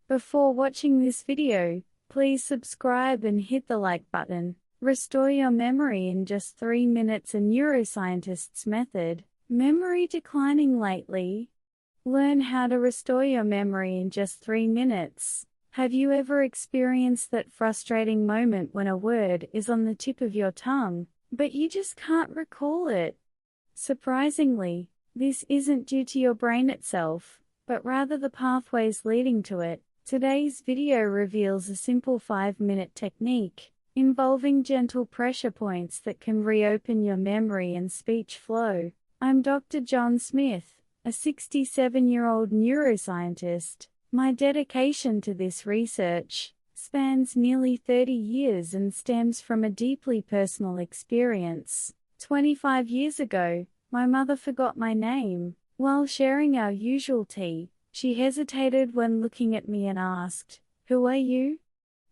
Before watching this video, please subscribe and hit the like button. Restore your memory in just 3 minutes. A neuroscientist's method. Memory declining lately? Learn how to restore your memory in just 3 minutes. Have you ever experienced that frustrating moment when a word is on the tip of your tongue, but you just can't recall it? Surprisingly, this isn't due to your brain itself, but rather the pathways leading to it. Today's video reveals a simple 5-minute technique involving gentle pressure points that can reopen your memory and speech flow. I'm Dr. John Smith, a 67-year-old neuroscientist. My dedication to this research spans nearly 30 years and stems from a deeply personal experience. 25 years ago, my mother forgot my name. While sharing our usual tea, she hesitated when looking at me and asked, "Who are you?"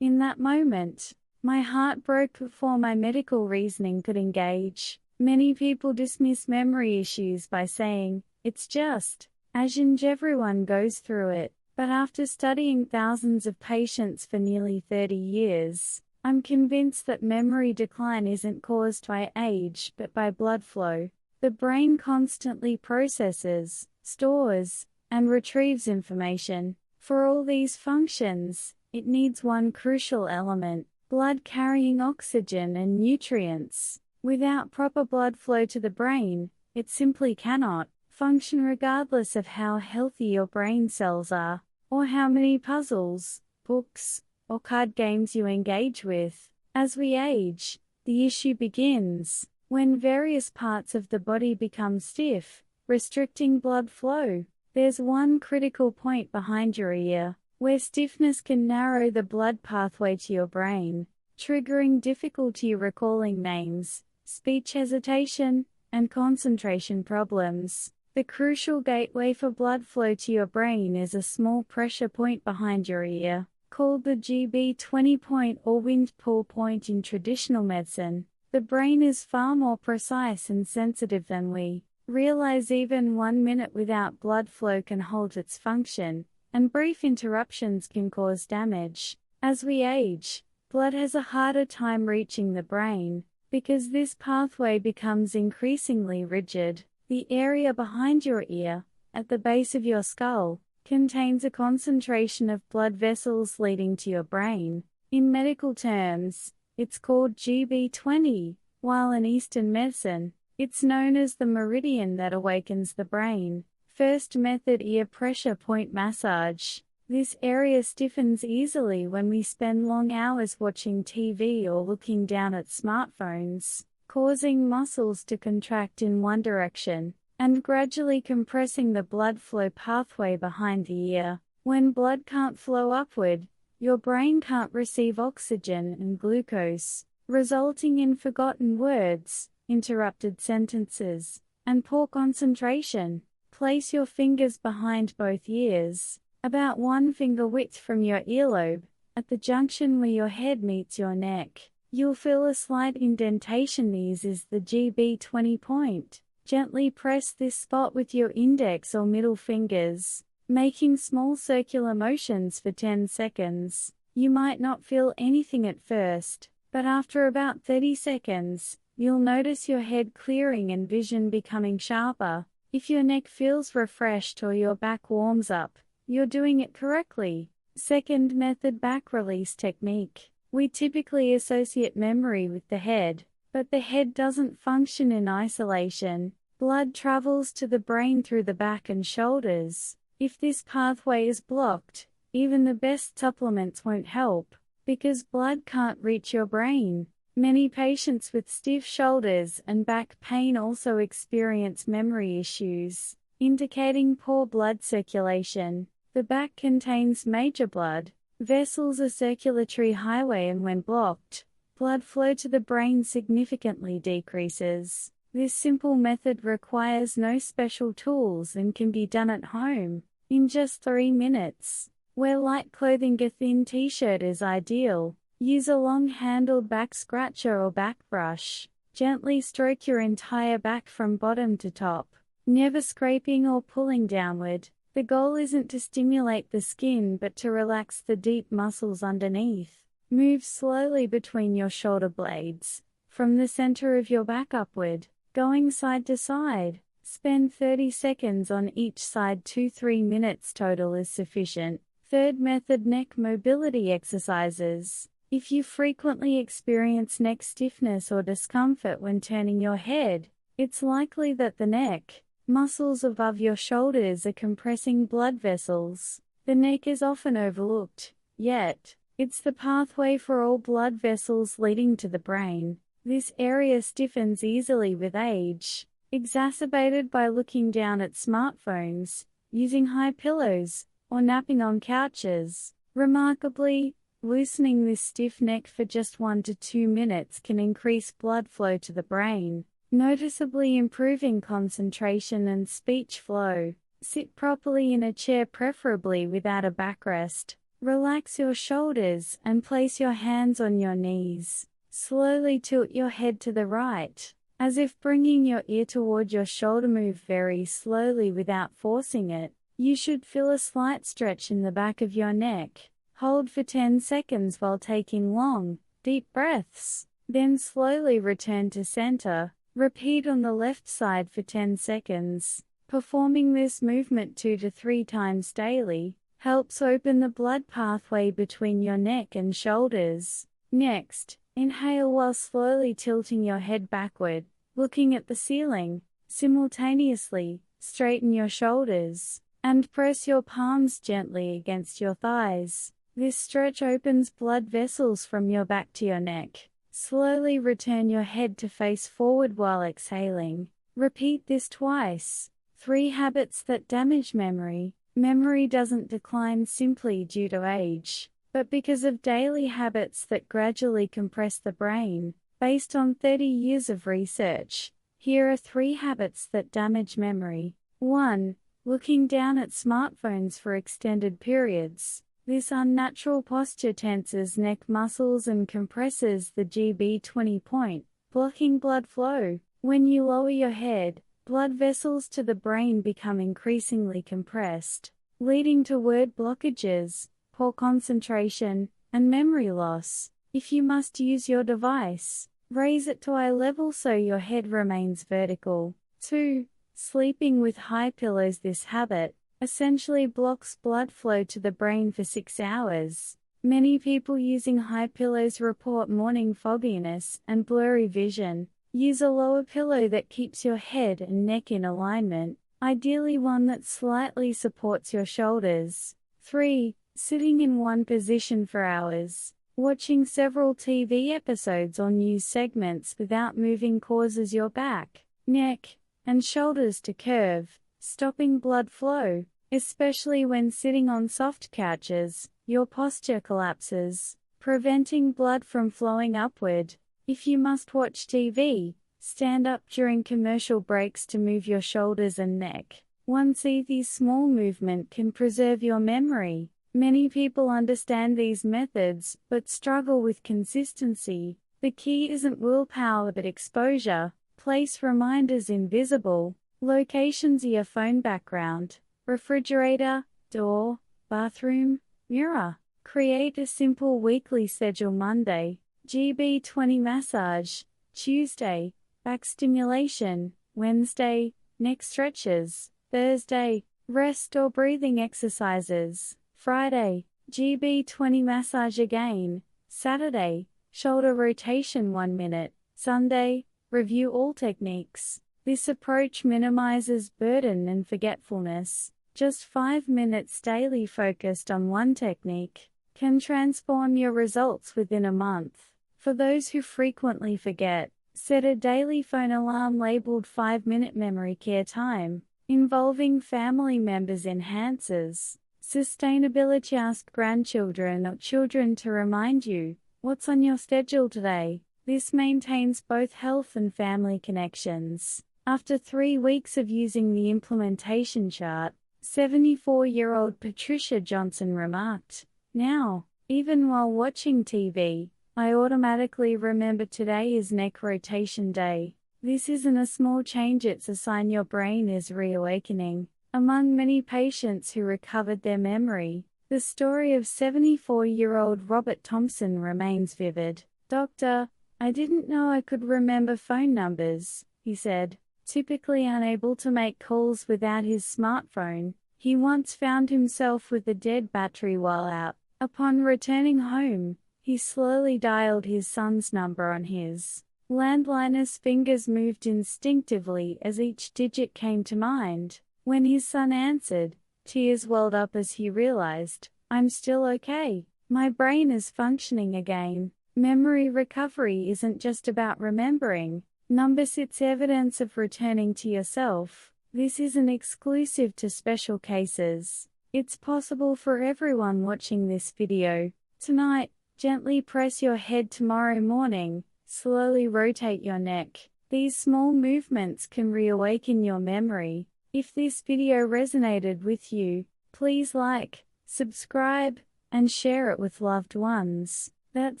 In that moment, my heart broke before my medical reasoning could engage. Many people dismiss memory issues by saying, "It's just Ajahn, everyone goes through it." But after studying thousands of patients for nearly 30 years, I'm convinced that memory decline isn't caused by age but by blood flow. The brain constantly processes, stores, and retrieves information. For all these functions, it needs one crucial element: blood carrying oxygen and nutrients. Without proper blood flow to the brain, it simply cannot function regardless of how healthy your brain cells are, or how many puzzles, books, or card games you engage with. As we age, the issue begins when various parts of the body become stiff, restricting blood flow. There's one critical point behind your ear, where stiffness can narrow the blood pathway to your brain, triggering difficulty recalling names, speech hesitation, and concentration problems. The crucial gateway for blood flow to your brain is a small pressure point behind your ear, called the GB20 point or wind pull point in traditional medicine. The brain is far more precise and sensitive than we realize. Even 1 minute without blood flow can halt its function, and brief interruptions can cause damage. As we age, blood has a harder time reaching the brain, because this pathway becomes increasingly rigid. The area behind your ear, at the base of your skull, contains a concentration of blood vessels leading to your brain. In medical terms, it's called GB20, while in Eastern medicine, it's known as the meridian that awakens the brain. First method: ear pressure point massage. This area stiffens easily when we spend long hours watching TV or looking down at smartphones, causing muscles to contract in one direction, and gradually compressing the blood flow pathway behind the ear. When blood can't flow upward, your brain can't receive oxygen and glucose, resulting in forgotten words, interrupted sentences, and poor concentration. Place your fingers behind both ears, about 1 finger width from your earlobe, at the junction where your head meets your neck. You'll feel a slight indentation. This is the GB20 point. Gently press this spot with your index or middle fingers, making small circular motions for 10 seconds. You might not feel anything at first, but after about 30 seconds, you'll notice your head clearing and vision becoming sharper. If your neck feels refreshed or your back warms up, you're doing it correctly. Second method: back release technique. We typically associate memory with the head, but the head doesn't function in isolation. Blood travels to the brain through the back and shoulders. If this pathway is blocked, even the best supplements won't help, because blood can't reach your brain. Many patients with stiff shoulders and back pain also experience memory issues, indicating poor blood circulation. The back contains major blood vessels, a circulatory highway, and when blocked, blood flow to the brain significantly decreases. This simple method requires no special tools and can be done at home in just 3 minutes. Wear light clothing. A thin t-shirt is ideal. Use a long-handled back scratcher or back brush. Gently stroke your entire back from bottom to top, never scraping or pulling downward. The goal isn't to stimulate the skin but to relax the deep muscles underneath. Move slowly between your shoulder blades, from the center of your back upward, going side to side. Spend 30 seconds on each side. 2-3 minutes total is sufficient. Third method, neck mobility exercises. If you frequently experience neck stiffness or discomfort when turning your head, it's likely that the neck muscles above your shoulders are compressing blood vessels. The neck is often overlooked, yet it's the pathway for all blood vessels leading to the brain. This area stiffens easily with age, exacerbated by looking down at smartphones, using high pillows, or napping on couches. Remarkably, loosening this stiff neck for just 1 to 2 minutes can increase blood flow to the brain, noticeably improving concentration and speech flow. Sit properly in a chair, preferably without a backrest. Relax your shoulders and place your hands on your knees. Slowly tilt your head to the right, as if bringing your ear toward your shoulder. Move very slowly without forcing it. You should feel a slight stretch in the back of your neck. Hold for 10 seconds while taking long, deep breaths. Then slowly return to center. Repeat on the left side for 10 seconds. Performing this movement 2 to 3 times daily helps open the blood pathway between your neck and shoulders. Next, inhale while slowly tilting your head backward, looking at the ceiling. Simultaneously, straighten your shoulders and press your palms gently against your thighs. This stretch opens blood vessels from your back to your neck. Slowly return your head to face forward while exhaling. Repeat this twice. 3 habits that damage memory. Memory doesn't decline simply due to age, but because of daily habits that gradually compress the brain. Based on 30 years of research, here are 3 habits that damage memory. 1. Looking down at smartphones for extended periods. This unnatural posture tenses neck muscles and compresses the GB20 point, blocking blood flow. When you lower your head, blood vessels to the brain become increasingly compressed, leading to word blockages, poor concentration, and memory loss. If you must use your device, raise it to eye level so your head remains vertical. 2. Sleeping with high pillows. This habit essentially blocks blood flow to the brain for 6 hours. Many people using high pillows report morning fogginess and blurry vision. Use a lower pillow that keeps your head and neck in alignment, ideally one that slightly supports your shoulders. 3. Sitting in one position for hours. Watching several TV episodes or news segments without moving causes your back, neck, and shoulders to curve, stopping blood flow. Especially when sitting on soft couches, your posture collapses, preventing blood from flowing upward. If you must watch TV, stand up during commercial breaks to move your shoulders and neck. Once easy small movement can preserve your memory. Many people understand these methods, but struggle with consistency. The key isn't willpower but exposure. Place reminders in visible locations: your phone background, refrigerator, door, bathroom, mirror. Create a simple weekly schedule: Monday, GB20 massage; Tuesday, back stimulation; Wednesday, neck stretches; Thursday, rest or breathing exercises; Friday, GB20 massage again; Saturday, shoulder rotation 1 minute; Sunday, review all techniques. This approach minimizes burden and forgetfulness. Just 5 minutes daily focused on one technique can transform your results within a month. For those who frequently forget, set a daily phone alarm labeled 5-minute memory care time. Involving family members enhances sustainability. Ask grandchildren or children to remind you what's on your schedule today. This maintains both health and family connections. After 3 weeks of using the implementation chart, 74-year-old Patricia Johnson remarked, "Now, even while watching TV, I automatically remember today is neck rotation day. This isn't a small change, it's a sign your brain is reawakening." Among many patients who recovered their memory, the story of 74-year-old Robert Thompson remains vivid. "Doctor, I didn't know I could remember phone numbers," he said. Typically unable to make calls without his smartphone, he once found himself with a dead battery while out. Upon returning home, he slowly dialed his son's number on his landline as fingers moved instinctively as each digit came to mind. When his son answered, tears welled up as he realized, "I'm still okay. My brain is functioning again." Memory recovery isn't just about remembering numbers, it's evidence of returning to yourself. This isn't exclusive to special cases. It's possible for everyone watching this video. Tonight, gently press your head. Tomorrow morning, slowly rotate your neck. These small movements can reawaken your memory. If this video resonated with you, please like, subscribe, and share it with loved ones. That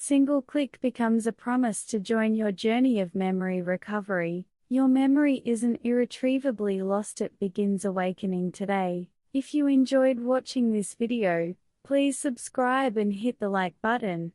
single click becomes a promise to join your journey of memory recovery. Your memory isn't irretrievably lost, it begins awakening today. If you enjoyed watching this video, please subscribe and hit the like button.